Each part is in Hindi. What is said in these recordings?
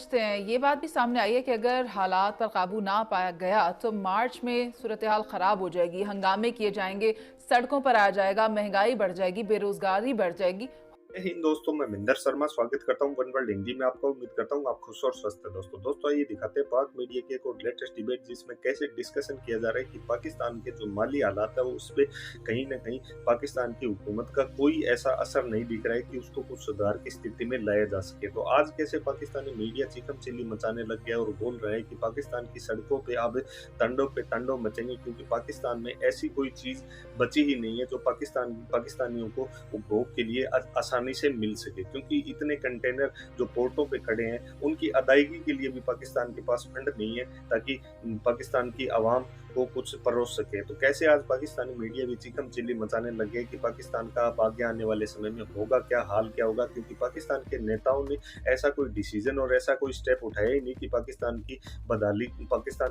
समझते हैं? ये बात भी सामने आई है कि अगर हालात पर काबू ना पाया गया तो मार्च में सूरत हाल ख़राब हो जाएगी, हंगामे किए जाएंगे, सड़कों पर आ जाएगा, महंगाई बढ़ जाएगी, बेरोजगारी बढ़ जाएगी। हिंद दोस्तों, मैं मिंदर शर्मा स्वागत करता हूं वन वर्ल्ड हिंदी में। आपका उम्मीद करता हूं आप खुश और स्वस्थ हैं। दोस्तों आइए दिखाते हैं पाक मीडिया की एक और लेटेस्ट डिबेट, जिसमें कैसे डिस्कशन किया जा रहा है कि पाकिस्तान के जो माली हालात है वो उस पर कहीं ना कहीं पाकिस्तान की हुकूमत का कोई ऐसा असर नहीं दिख रहा है कि उसको कुछ सुधार की स्थिति में लाया जा सके। तो आज कैसे पाकिस्तानी मीडिया चिकम चिल्ली मचाने लग गया और बोल रहा है कि पाकिस्तान की सड़कों पर अब तांडव मचेंगे, क्योंकि पाकिस्तान में ऐसी कोई चीज बची ही नहीं है जो पाकिस्तानियों को उपभोग के लिए आसानी से मिल सके, क्योंकि इतने कंटेनर जो पोर्टों पे खड़े हैं उनकी अदायगी के लिए भी पाकिस्तान के पास फंड नहीं है ताकि पाकिस्तान की आवाम को कुछ परोस सके। तो कैसे आज पाकिस्तानी मीडिया भी चिकम चिल्ली मचाने लग गए कि पाकिस्तान का अब आगे आने वाले समय में होगा क्या, हाल क्या होगा, क्योंकि पाकिस्तान के नेताओं ने ऐसा कोई डिसीजन और ऐसा कोई स्टेप उठाया ही नहीं कि पाकिस्तान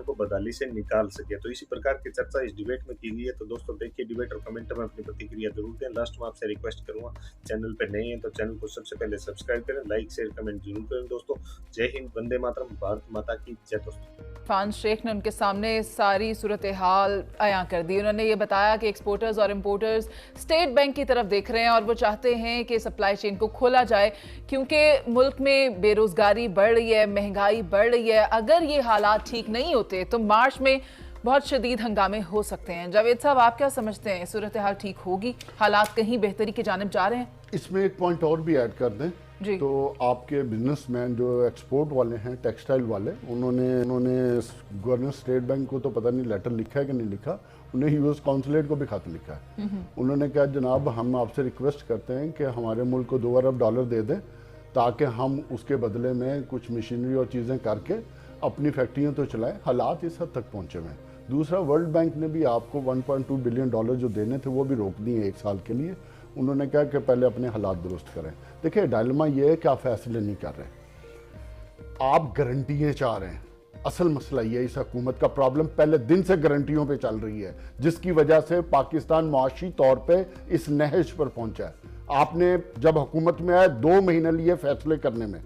को बदहाली से निकाल सके। तो इसी प्रकार की चर्चा इस डिबेट में की गई है। तो दोस्तों देखिए डिबेट और कमेंट में अपनी प्रतिक्रिया जरूर दें। लास्ट में आपसे रिक्वेस्ट करूंगा, चैनल पर नए हैं तो चैनल को सबसे पहले सब्सक्राइब करें, लाइक शेयर कमेंट जरूर करें। दोस्तों जय हिंद, वंदे मातरम, भारत माता की जय। दोस्तों इरफान शेख ने उनके सामने सारी सूरत हाल अयां कर दी। उन्होंने ये बताया कि एक्सपोर्टर्स और इंपोर्टर्स स्टेट बैंक की तरफ देख रहे हैं और वो चाहते हैं कि सप्लाई चेन को खोला जाए, क्योंकि मुल्क में बेरोजगारी बढ़ रही है, महंगाई बढ़ रही है। अगर ये हालात ठीक नहीं होते तो मार्च में बहुत शदीद हंगामे हो सकते हैं। जावेद साहब, आप क्या समझते हैं, सूरत हाल ठीक होगी? हालात कहीं बेहतरी की जानिब जा रहे हैं? इसमें एक पॉइंट और भी ऐड कर दें तो आपके बिजनेसमैन जो एक्सपोर्ट वाले हैं, टेक्सटाइल वाले, उन्होंने गवर्नर स्टेट बैंक को तो पता नहीं लेटर लिखा है कि नहीं लिखा, उन्हें यूएस कॉन्सुलेट को भी खत लिखा है। उन्होंने कहा जनाब हम आपसे रिक्वेस्ट करते हैं कि हमारे मुल्क को $2 अरब दे दें ताकि हम उसके बदले में कुछ मशीनरी और चीज़ें करके अपनी फैक्ट्रियाँ तो चलाएं। हालात इस हद तक पहुँचे हुए हैं। दूसरा, वर्ल्ड बैंक ने भी आपको $1.2 बिलियन जो देने थे वो भी रोक दिए 1 साल के लिए। उन्होंने कहा कि पहले अपने हालात दुरुस्त करें। देखिए डायलेमा ये है कि आप फैसले नहीं कर रहे, आप गारंटियाँ चाह रहे हैं। असल मसला ये है, इस हुकूमत का प्रॉब्लम पहले दिन से गारंटियों पे चल रही है, जिसकी वजह से पाकिस्तान मुआशी तौर पे इस नहज पर पहुंचा है। आपने जब हुकूमत में आए 2 महीने लिए फैसले करने में,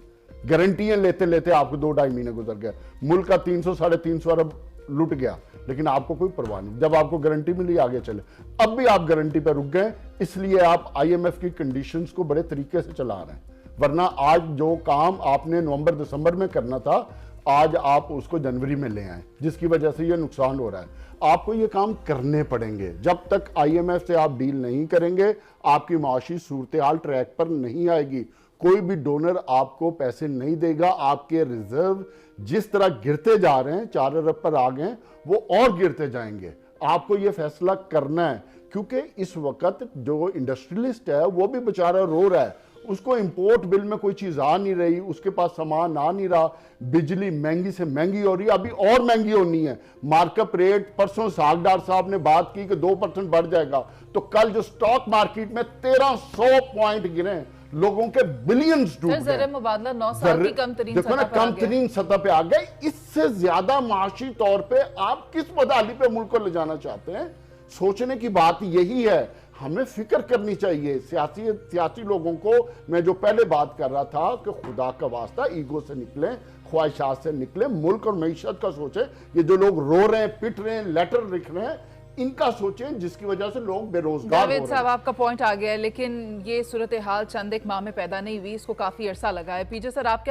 गारंटियां लेते लेते आपको 2-2.5 महीने गुजर गए। मुल्क का 300-350 अरब लुट गया, लेकिन आपको कोई परवाह नहीं। जब आपको गारंटी मिली आगे चले। अब भी आप गारंटी पर रुक गए, इसलिए आप आईएमएफ की कंडीशंस को बड़े तरीके से चला रहे हैं। वरना आज जो काम आपने नवंबर दिसंबर में करना था, आज आप उसको जनवरी में ले आए, जिसकी वजह से ये नुकसान हो रहा है। आपको ये काम करने पड़ेंगे। जब तक आईएमएफ से आप डील नहीं करेंगे, आपकी माशी सूरत हाल ट्रैक पर नहीं आएगी। कोई भी डोनर आपको पैसे नहीं देगा। आपके रिजर्व जिस तरह गिरते जा रहे हैं, 4 अरब पर आ गए, वो और गिरते जाएंगे। आपको ये फैसला करना है, क्योंकि इस वक्त जो इंडस्ट्रियलिस्ट है वो भी बेचारा रो रहा है। उसको इंपोर्ट बिल में कोई चीज आ नहीं रही, उसके पास सामान आ नहीं रहा, बिजली महंगी से महंगी हो रही है, अभी और महंगी होनी है। मार्कअप रेट, परसों सागडार साहब ने बात की कि 2% बढ़ जाएगा, तो कल जो स्टॉक मार्केट में 1300 पॉइंट गिरे, लोगों के बिलियंस डूब गए। मुबादला 9 साल की कम तरीन सतह पे आ गए। इससे ज्यादा माशी तौर पे आप किस बदहाली पे मुल्क को ले जाना चाहते हैं? सोचने की बात यही है। हमें फिक्र करनी चाहिए सियासी लोगों को। मैं जो पहले बात कर रहा था कि खुदा का वास्ता ईगो से निकले, ख्वाहिशात से निकले, मुल्क और मईशत का सोचे। ये जो लोग रो रहे हैं, पिट रहे हैं, लेटर लिख रहे हैं, इनका सोचें, जिसकी वजह से लोग बेरोजगार हो रहे हैं। जावेद साहब, आपका पॉइंट आ गया है, लेकिन ये सूरत हाल चंद एक माह में पैदा नहीं हुई, इसको काफी अरसा लगा है। पीजे सर, आप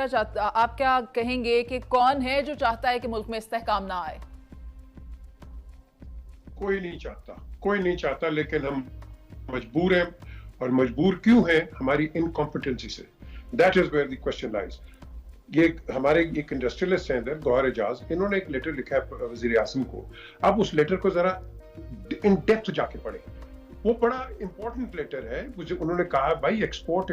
क्या कहेंगे कि कौन है जो चाहता है कि मुल्क में इस्तेहकाम ना आए? कोई नहीं चाहता, लेकिन हम मजबूर हैं। और मजबूर क्यों हैं? हमारी इनकॉम्पिटेंसी से। That is where the question lies. ये हमारे एक इंडस्ट्रियलिस्ट हैं इधर, गौहर एजाज, इन्होंने एक लेटर लिखा है वजीर आसिम को। आप उस लेटर को जरा इन डेप्थ जाके पढ़ें, वो बड़ा इंपॉर्टेंट लेटर है। उन्होंने कहा भाई एक्सपोर्ट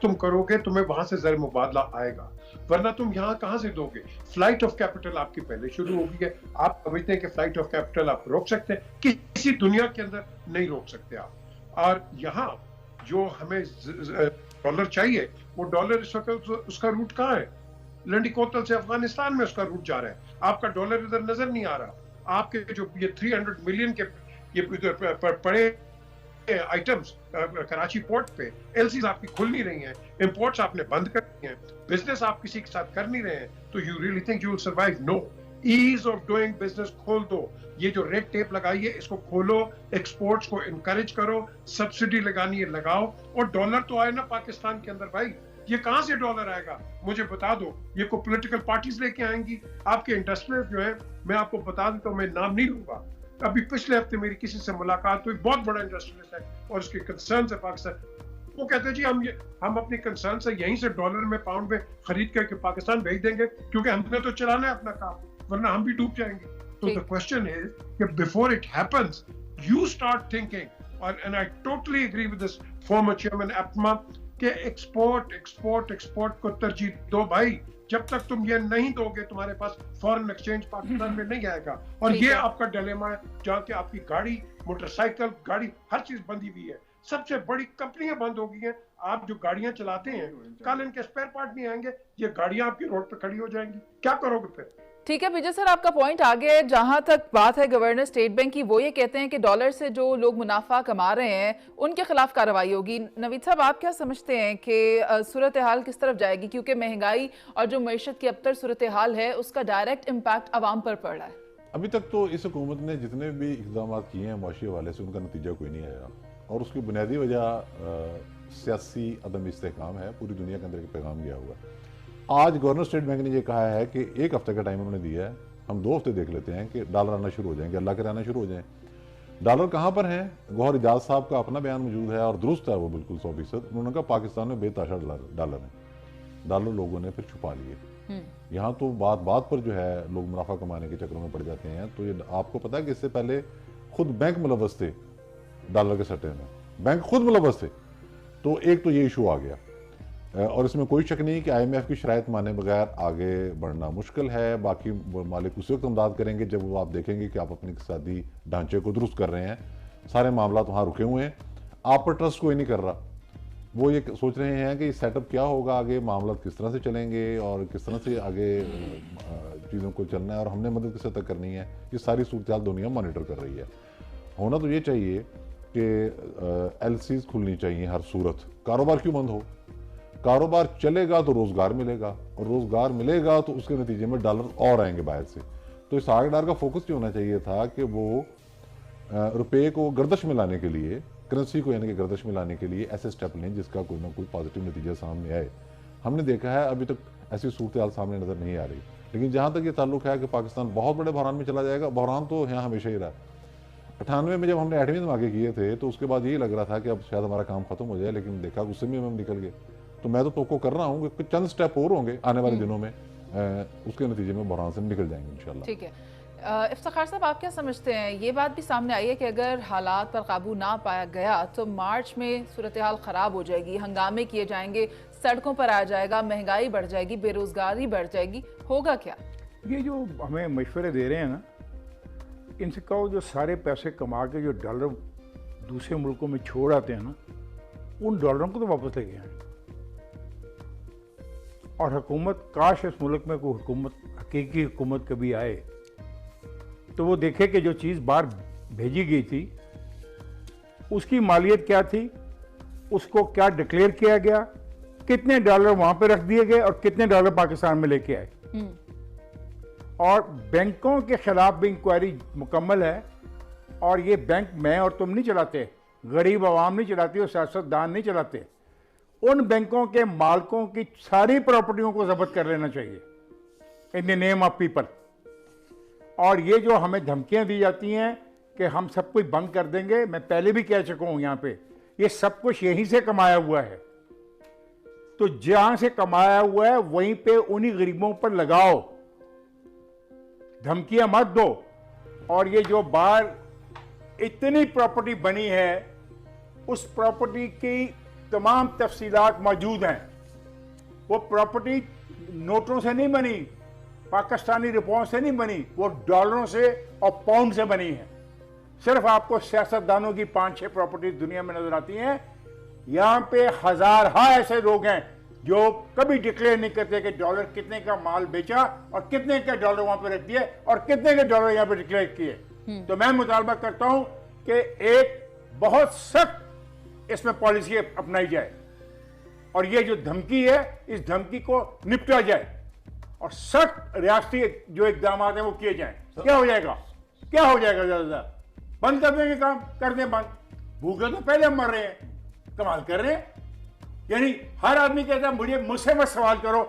तुम करोगे, तुम्हें वहां से जर मुबादला आएगा, वरना तुम यहाँ कहां से दोगे? फ्लाइट ऑफ कैपिटल आपकी पहले शुरू हो गई है। आप समझते हैं कि फ्लाइट ऑफ कैपिटल आप रोक सकते हैं? किसी दुनिया के अंदर नहीं रोक सकते आप। और यहाँ जो हमें डॉलर चाहिए, वो डॉलर इस वक्त उसका रूट कहाँ है? लंडी कोतल से अफगानिस्तान में उसका रूट जा रहा है। आपका डॉलर इधर नजर नहीं आ रहा। आपके जो ये 300 मिलियन के ये इधर पड़े आइटम्स कराची पोर्ट पे, एलसीज आपकी खुल नहीं रही हैं, इंपोर्ट्स आपने बंद कर दी हैं, बिजनेस आप किसी के साथ कर नहीं रहे हैं, तो you really think you will survive? No. Ease of doing business खोल दो, ये जो रेड टेप लगाई है इसको खोलो, एक्सपोर्ट्स को इनकरेज करो, सब्सिडी लगानी है लगाओ, और डॉलर तो आए ना पाकिस्तान के अंदर भाई। ये कहां से डॉलर आएगा मुझे बता दो? ये को पॉलिटिकल पार्टीज लेके आएंगी? आपके इंडस्ट्रियल जो है, मैं आपको बता देता हूं, मैं नाम नहीं लूंगा, अभी पिछले हफ्ते मेरी किसी से मुलाकात हुई, बहुत बड़ा इंडस्ट्रियलिस्ट है और उसके कंसर्न है पाकिस्तान। वो कहते हैं जी हम अपनी कंसर्न से यहीं से डॉलर में पाउंड में खरीद करके पाकिस्तान भेज देंगे, क्योंकि हमने तो चलाना है अपना काम, वरना हम भी डूब जाएंगे। तो द क्वेश्चन इज कि before it happens you start thinking, और and I totally agree with this former chairman एपमा कि एक्सपोर्ट को तरजीह दो भाई। जब तक तुम ये नहीं दोगे तुम्हारे पास फॉरेन एक्सचेंज पाकिस्तान में नहीं आएगा, और ये आपका डिलेमा है, जहाँ के आपकी गाड़ी, मोटरसाइकिल, गाड़ी हर चीज बंदी हुई है, सबसे बड़ी कंपनियां बंद हो गई हैं। आप जो गाड़ियां चलाते हैं, कल इनके स्पेयर पार्ट नहीं आएंगे, ये गाड़ियां आपकी रोड पे खड़ी हो जाएंगी, क्या करोगे फिर? ठीक है विजय सर, आपका पॉइंट आ गया है। जहां तक बात है गवर्नर स्टेट बैंक की, वो ये कहते हैं कि डॉलर से जो लोग मुनाफा कमा रहे हैं उनके खिलाफ कार्रवाई होगी। नवीद साहब, आप क्या समझते हैं कि सूरत हाल किस तरफ जाएगी? क्योंकि महंगाई और जो मईशत की अब तक सूरत हाल है उसका डायरेक्ट इम्पैक्ट आवाम पर पड़ रहा है। अभी तक तो इस हुकूमत ने जितने भी इकदाम किए हैं मुआशी हवाले से, उनका नतीजा कोई नहीं आया, और उसकी बुनियादी वजह सियासी अदम इस्तेहकाम है। पूरी दुनिया के अंदर एक पैगाम गया हुआ है। आज गवर्नर स्टेट बैंक ने ये कहा है कि 1 हफ्ते का टाइम उन्होंने दिया है, हम 2 हफ्ते देख लेते हैं कि डॉलर आना शुरू हो जाएंगे, अल्लाह के आना शुरू हो जाए। डॉलर कहाँ पर हैं? गौहर इजाज साहब का अपना बयान मौजूद है और दुरुस्त है वो बिल्कुल 100%। उन्होंने कहा पाकिस्तान में बेतहाशा डॉलर है, डॉलर लोगों ने फिर छुपा लिए। यहाँ तो बात पर जो है लोग मुनाफा कमाने के चक्रों में पड़ जाते हैं। तो ये आपको पता है कि इससे पहले खुद बैंक मुलव्वस थे डॉलर के सट्टे में, बैंक खुद मुलव्वस थे। तो एक तो ये इशू आ गया, और इसमें कोई शक नहीं कि IMF की शराइत माने बगैर आगे बढ़ना मुश्किल है। बाकी मालिक उसी वक्त इमदाद करेंगे जब वो आप देखेंगे कि आप अपने इक़्तिसादी ढांचे को दुरुस्त कर रहे हैं। सारे मामला वहाँ रुके हुए हैं, आप पर ट्रस्ट कोई नहीं कर रहा। वो ये सोच रहे हैं कि सेटअप क्या होगा आगे, मामला किस तरह से चलेंगे और किस तरह से आगे चीज़ों को चलना है, और हमने मदद किस तक करनी है। ये सारी सूरत दुनिया मॉनिटर कर रही है। होना तो ये चाहिए कि LCs खुलनी चाहिए हर सूरत। कारोबार क्यों बंद हो? कारोबार चलेगा तो रोजगार मिलेगा, और रोजगार मिलेगा तो उसके नतीजे में डॉलर और आएंगे बाहर से। तो इस आगडार का फोकस ये होना चाहिए था कि वो रुपये को गर्दश में लाने के लिए, करेंसी को यानी कि गर्दश में लाने के लिए ऐसे स्टेप लें जिसका कोई ना कोई पॉजिटिव नतीजा सामने आए। हमने देखा है अभी तक ऐसी सूरत हाल सामने नजर नहीं आ रही। लेकिन जहाँ तक ये ताल्लुक है कि पाकिस्तान बहुत बड़े बहरान में चला जाएगा, बहरान तो यहाँ हमेशा ही रहा। 98 में जब हमने 8वीं धमाके किए थे तो उसके बाद यही लग रहा था कि अब शायद हमारा काम खत्म हो जाए, लेकिन देखा उससे भी हम निकल गए। तो मैं तो कर रहा हूँ कि चंद स्टेप और होंगे आने वाले दिनों में, उसके नतीजे में बहरान से निकल जाएंगे इंशाल्लाह। ठीक है, इफ्तिखार साहब, आप क्या समझते हैं? ये बात भी सामने आई है कि अगर हालात पर काबू ना पाया गया तो मार्च में सूरत हाल ख़राब हो जाएगी, हंगामे किए जाएंगे, सड़कों पर आ जाएगा, महंगाई बढ़ जाएगी, बेरोजगारी बढ़ जाएगी, होगा क्या? ये जो हमें मशवरे दे रहे हैं ना, इनसे कहो जो सारे पैसे कमा के जो डॉलर दूसरे मुल्कों में छोड़ आते हैं ना, उन डॉलरों को तो वापस लेके आए। और हुकूमत, काश इस मुल्क में कोई हुकूमत, हकीकी हुकूमत कभी आए तो वो देखे कि जो चीज़ बाहर भेजी गई थी उसकी मालियत क्या थी, उसको क्या डिक्लेयर किया गया, कितने डॉलर वहाँ पे रख दिए गए और कितने डॉलर पाकिस्तान में लेके आए। और बैंकों के खिलाफ भी इंक्वायरी मुकम्मल है। और ये बैंक मैं और तुम नहीं चलाते, गरीब आवाम नहीं चलाती और सियासतदान नहीं चलाते। उन बैंकों के मालिकों की सारी प्रॉपर्टियों को जब्त कर लेना चाहिए in the name of people. और ये जो हमें धमकियां दी जाती हैं कि हम सब कुछ बंद कर देंगे, मैं पहले भी कह चुका हूं यहाँ पे, ये सब कुछ यहीं से कमाया हुआ है। तो जहां से कमाया हुआ है वहीं पे उन्हीं गरीबों पर लगाओ, धमकियां मत दो। और ये जो बाहर इतनी प्रॉपर्टी बनी है, उस प्रॉपर्टी की तमाम तफसीलात मौजूद हैं। वो प्रॉपर्टी नोटों से नहीं बनी, पाकिस्तानी रुपयों से नहीं बनी, वो डॉलरों से और पाउंड से बनी है। सिर्फ आपको सियासतदानों की 5-6 प्रॉपर्टी दुनिया में नजर आती हैं। यहाँ पे हज़ार ऐसे लोग हैं जो कभी डिक्लेयर नहीं करते कि डॉलर कितने का माल बेचा और कितने का डॉलर वहां पे रख दिए और कितने के डॉलर यहाँ पे डिक्लेयर किए। तो मैं मुतालबा करता हूं कि एक बहुत सख्त इसमें पॉलिसी अपनाई जाए और ये जो धमकी है इस धमकी को निपटा जाए और सख्त रियासती जो इकदाम हैं वो किए जाएं। क्या हो जाएगा? क्या हो जाएगा? ज्यादा बंद कर देंगे, काम कर दें बंद। भूखे तो पहले मर रहे हैं, कमाल कर रहे हैं। यानी हर आदमी कहता है मुझसे मत सवाल करो,